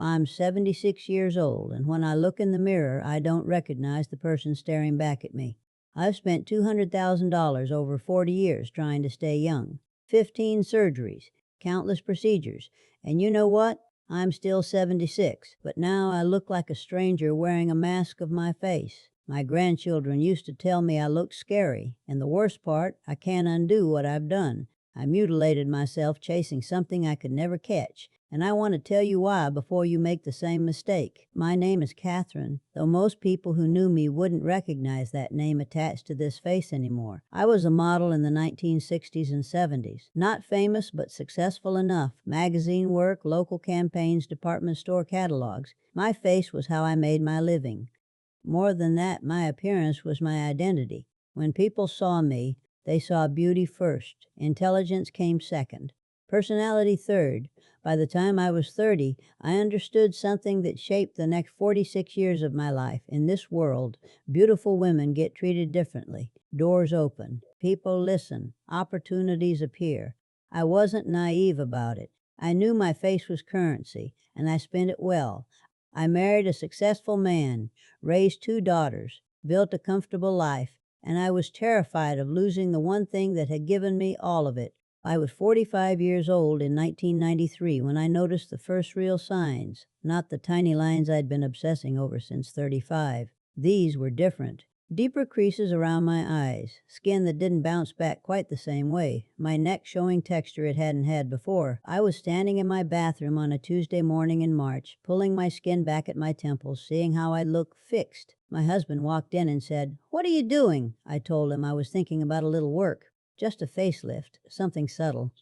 I'm 76 years old, and when I look in the mirror, I don't recognize the person staring back at me. I've spent $200,000 over 40 years trying to stay young. 15 surgeries, countless procedures, and you know what? I'm still 76, but now I look like a stranger wearing a mask of my face. My grandchildren used to tell me I looked scary, and the worst part, I can't undo what I've done. I mutilated myself chasing something I could never catch, and I want to tell you why before you make the same mistake. My name is Catherine, though most people who knew me wouldn't recognize that name attached to this face anymore. I was a model in the 1960s and 70s. Not famous, but successful enough. Magazine work, local campaigns, department store catalogs. My face was how I made my living. More than that, my appearance was my identity. When people saw me, they saw beauty first. Intelligence came second. Personality third. By the time I was 30, I understood something that shaped the next 46 years of my life. In this world, beautiful women get treated differently. Doors open. People listen. Opportunities appear. I wasn't naive about it. I knew my face was currency, and I spent it well. I married a successful man, raised 2 daughters, built a comfortable life, and I was terrified of losing the one thing that had given me all of it. I was 45 years old in 1993 when I noticed the first real signs, not the tiny lines I'd been obsessing over since 35. These were different. Deeper creases around my eyes, skin that didn't bounce back quite the same way, my neck showing texture it hadn't had before. I was standing in my bathroom on a Tuesday morning in March, pulling my skin back at my temples, seeing how I looked fixed. My husband walked in and said, "What are you doing?" I told him I was thinking about a little work, just a facelift, something subtle.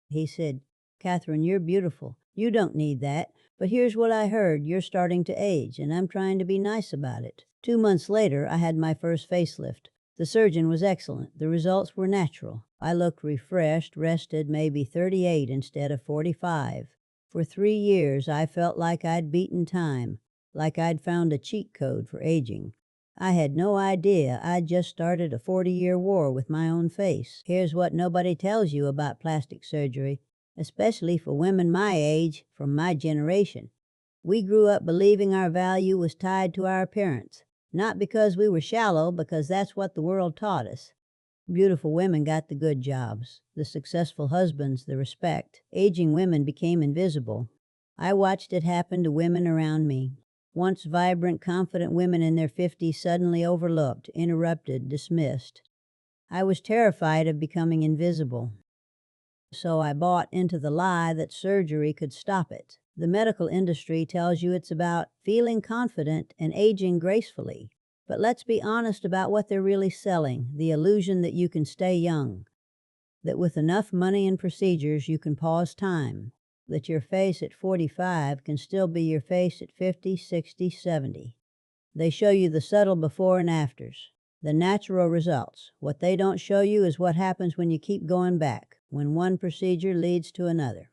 He said, "Catherine, you're beautiful. You don't need that. But here's what I heard. You're starting to age, and I'm trying to be nice about it." 2 months later, I had my first facelift. The surgeon was excellent. The results were natural. I looked refreshed, rested, maybe 38 instead of 45. For 3 years, I felt like I'd beaten time, like I'd found a cheat code for aging. I had no idea I'd just started a 40-year war with my own face. Here's what nobody tells you about plastic surgery, especially for women my age, from my generation. We grew up believing our value was tied to our appearance. Not because we were shallow, because that's what the world taught us. Beautiful women got the good jobs, the successful husbands, the respect. Aging women became invisible. I watched it happen to women around me. Once vibrant, confident women in their 50s suddenly overlooked, interrupted, dismissed. I was terrified of becoming invisible. So I bought into the lie that surgery could stop it. The medical industry tells you it's about feeling confident and aging gracefully. But let's be honest about what they're really selling, the illusion that you can stay young, that with enough money and procedures you can pause time, that your face at 45 can still be your face at 50, 60, 70. They show you the subtle before and afters, the natural results. What they don't show you is what happens when you keep going back, when one procedure leads to another,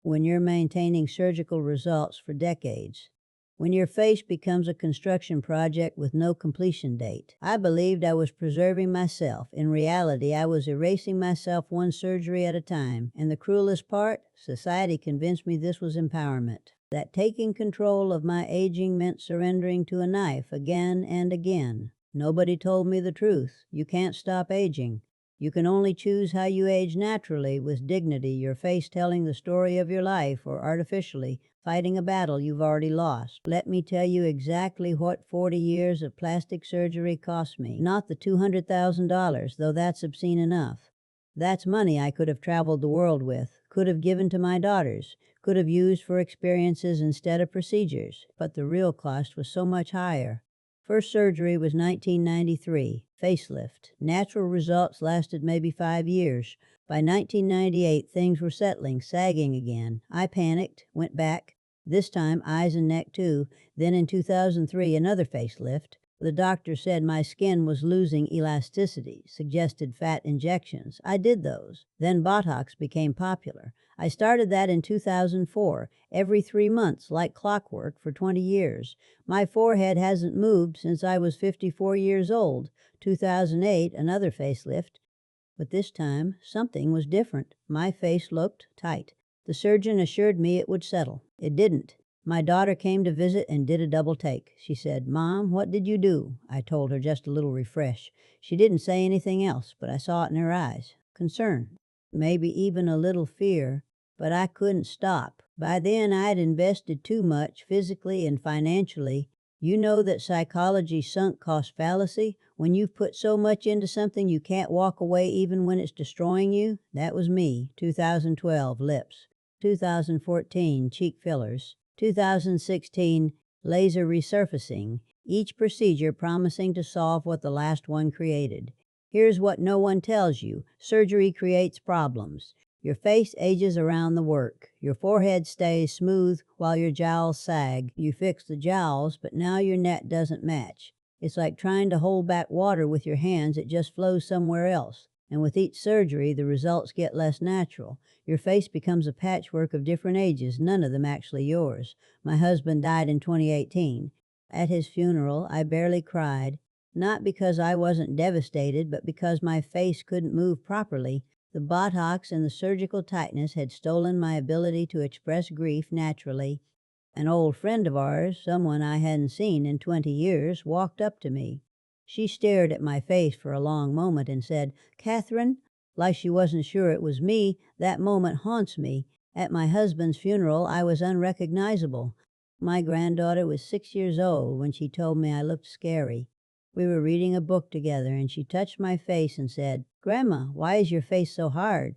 when you're maintaining surgical results for decades, when your face becomes a construction project with no completion date. I believed I was preserving myself. In reality, I was erasing myself one surgery at a time. And the cruelest part, society convinced me this was empowerment, that taking control of my aging meant surrendering to a knife again and again. Nobody told me the truth. You can't stop aging. You can only choose how you age naturally, with dignity, your face telling the story of your life, or artificially, fighting a battle you've already lost. Let me tell you exactly what 40 years of plastic surgery cost me. Not the $200,000, though that's obscene enough. That's money I could have traveled the world with, could have given to my daughters, could have used for experiences instead of procedures. But the real cost was so much higher. First surgery was 1993, facelift. Natural results lasted maybe 5 years. By 1998, things were settling, sagging again. I panicked, went back, this time eyes and neck too. Then in 2003, another facelift. The doctor said my skin was losing elasticity, suggested fat injections. I did those. Then Botox became popular. I started that in 2004, every 3 months, like clockwork, for 20 years. My forehead hasn't moved since I was 54 years old. 2008, another facelift. But this time, something was different. My face looked tight. The surgeon assured me it would settle. It didn't. My daughter came to visit and did a double take. She said, "Mom, what did you do?" I told her, just a little refresh. She didn't say anything else, but I saw it in her eyes. Concern, maybe even a little fear, but I couldn't stop. By then, I'd invested too much, physically and financially. You know that psychology sunk cost fallacy? When you've put so much into something you can't walk away even when it's destroying you? That was me. 2012, lips. 2014, cheek fillers. 2016, laser resurfacing, each procedure promising to solve what the last one created. Here's what no one tells you. Surgery creates problems. Your face ages around the work. Your forehead stays smooth while your jowls sag. You fix the jowls, but now your net doesn't match. It's like trying to hold back water with your hands, it just flows somewhere else. And with each surgery, the results get less natural. Your face becomes a patchwork of different ages, none of them actually yours. My husband died in 2018. At his funeral, I barely cried, not because I wasn't devastated, but because my face couldn't move properly. The Botox and the surgical tightness had stolen my ability to express grief naturally. An old friend of ours, someone I hadn't seen in 20 years, walked up to me. She stared at my face for a long moment and said, "Catherine," like she wasn't sure it was me. That moment haunts me. At my husband's funeral, I was unrecognizable. My granddaughter was 6 years old when she told me I looked scary. We were reading a book together, and she touched my face and said, "Grandma, why is your face so hard?"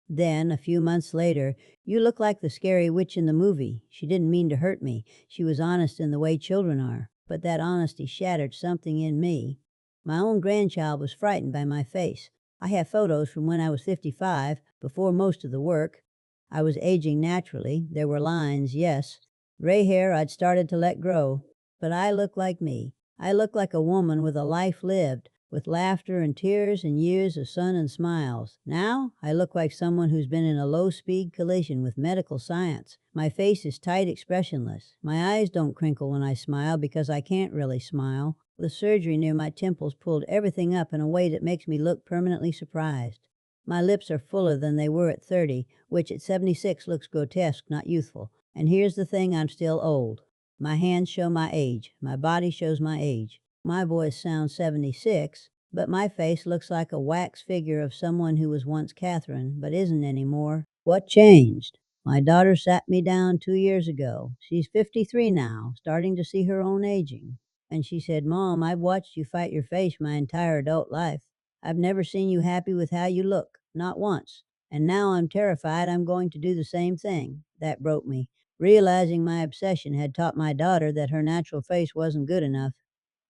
Then, a few months later, "You look like the scary witch in the movie." She didn't mean to hurt me. She was honest in the way children are. But that honesty shattered something in me. My own grandchild was frightened by my face. I have photos from when I was 55, before most of the work. I was aging naturally. There were lines, yes. Gray hair I'd started to let grow. But I look like me. I look like a woman with a life lived, with laughter and tears and years of sun and smiles. Now, I look like someone who's been in a low-speed collision with medical science. My face is tight, expressionless. My eyes don't crinkle when I smile because I can't really smile. The surgery near my temples pulled everything up in a way that makes me look permanently surprised. My lips are fuller than they were at 30, which at 76 looks grotesque, not youthful. And here's the thing, I'm still old. My hands show my age. My body shows my age. My voice sounds 76, but my face looks like a wax figure of someone who was once Catherine, but isn't anymore. What changed? My daughter sat me down 2 years ago. She's 53 now, starting to see her own aging. And she said, "Mom, I've watched you fight your face my entire adult life. I've never seen you happy with how you look, not once. And now I'm terrified I'm going to do the same thing." That broke me. Realizing my obsession had taught my daughter that her natural face wasn't good enough,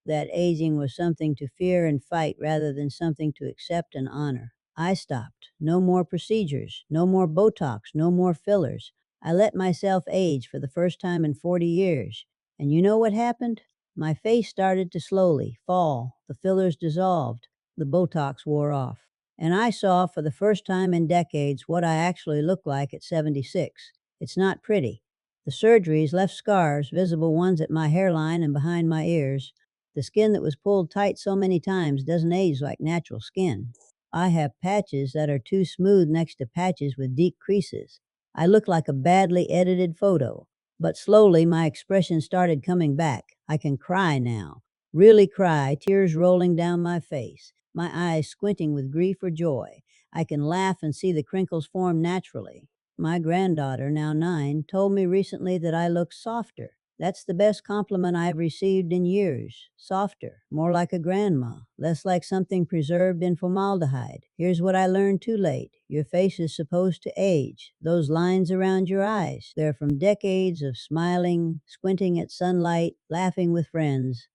that aging was something to fear and fight rather than something to accept and honor. I stopped. No more procedures, no more Botox, no more fillers. I let myself age for the first time in 40 years. And you know what happened? My face started to slowly fall. The fillers dissolved. The Botox wore off. And I saw for the first time in decades what I actually look like at 76. It's not pretty. The surgeries left scars, visible ones at my hairline and behind my ears. The skin that was pulled tight so many times doesn't age like natural skin. I have patches that are too smooth next to patches with deep creases. I look like a badly edited photo. But slowly my expression started coming back. I can cry now. Really cry, tears rolling down my face, my eyes squinting with grief or joy. I can laugh and see the crinkles form naturally. My granddaughter, now 9, told me recently that I look softer. That's the best compliment I've received in years. Softer, more like a grandma, less like something preserved in formaldehyde. Here's what I learned too late. Your face is supposed to age. Those lines around your eyes, they're from decades of smiling, squinting at sunlight, laughing with friends.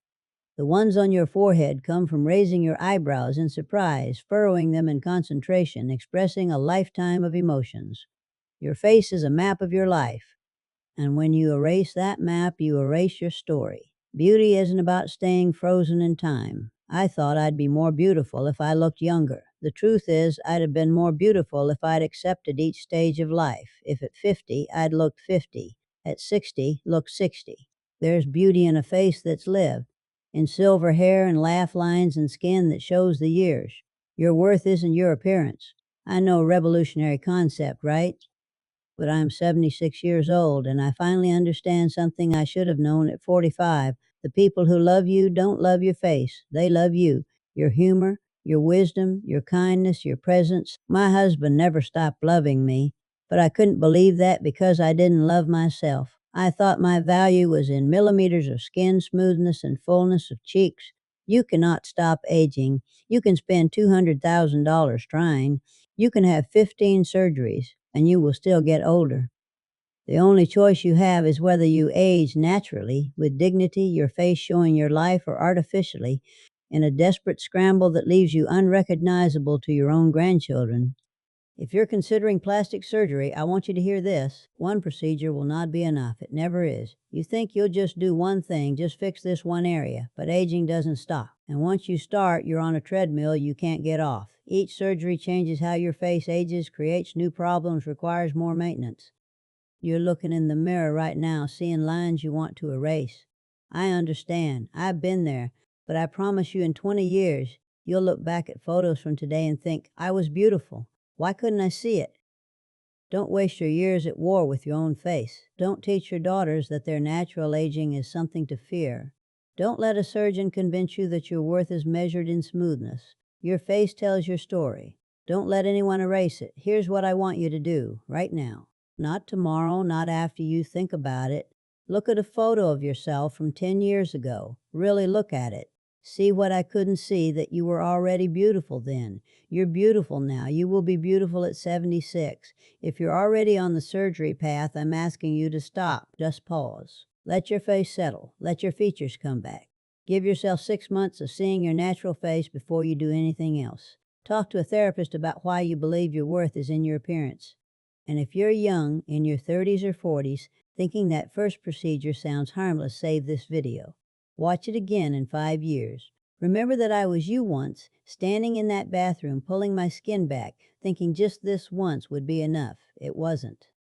The ones on your forehead come from raising your eyebrows in surprise, furrowing them in concentration, expressing a lifetime of emotions. Your face is a map of your life. And when you erase that map, you erase your story. Beauty isn't about staying frozen in time. I thought I'd be more beautiful if I looked younger. The truth is, I'd have been more beautiful if I'd accepted each stage of life. If at 50, I'd looked 50. At 60, looked 60. There's beauty in a face that's lived, in silver hair and laugh lines and skin that shows the years. Your worth isn't your appearance. I know, revolutionary concept, right? but I am 76 years old, and I finally understand something I should have known at 45. The people who love you don't love your face, they love you, your humor, your wisdom, your kindness, your presence. My husband never stopped loving me, but I couldn't believe that because I didn't love myself. I thought my value was in millimeters of skin smoothness and fullness of cheeks. You cannot stop aging. You can spend $200,000 trying. You can have 15 surgeries, and you will still get older. The only choice you have is whether you age naturally, with dignity, your face showing your life, or artificially, in a desperate scramble that leaves you unrecognizable to your own grandchildren. If you're considering plastic surgery, I want you to hear this. One procedure will not be enough. It never is. You think you'll just do one thing, just fix this one area, but aging doesn't stop. And once you start, you're on a treadmill you can't get off. Each surgery changes how your face ages, creates new problems, requires more maintenance. You're looking in the mirror right now, seeing lines you want to erase. I understand. I've been there. But I promise you in 20 years, you'll look back at photos from today and think, I was beautiful. Why couldn't I see it? Don't waste your years at war with your own face. Don't teach your daughters that their natural aging is something to fear. Don't let a surgeon convince you that your worth is measured in smoothness. Your face tells your story. Don't let anyone erase it. Here's what I want you to do, right now. Not tomorrow, not after you think about it. Look at a photo of yourself from 10 years ago. Really look at it. See what I couldn't see, that you were already beautiful then. You're beautiful now. You will be beautiful at 76. If you're already on the surgery path, I'm asking you to stop. Just pause. Let your face settle. Let your features come back. Give yourself 6 months of seeing your natural face before you do anything else. Talk to a therapist about why you believe your worth is in your appearance. And if you're young, in your 30s or 40s, thinking that first procedure sounds harmless, save this video. Watch it again in 5 years. Remember that I was you once, standing in that bathroom, pulling my skin back, thinking just this once would be enough. It wasn't.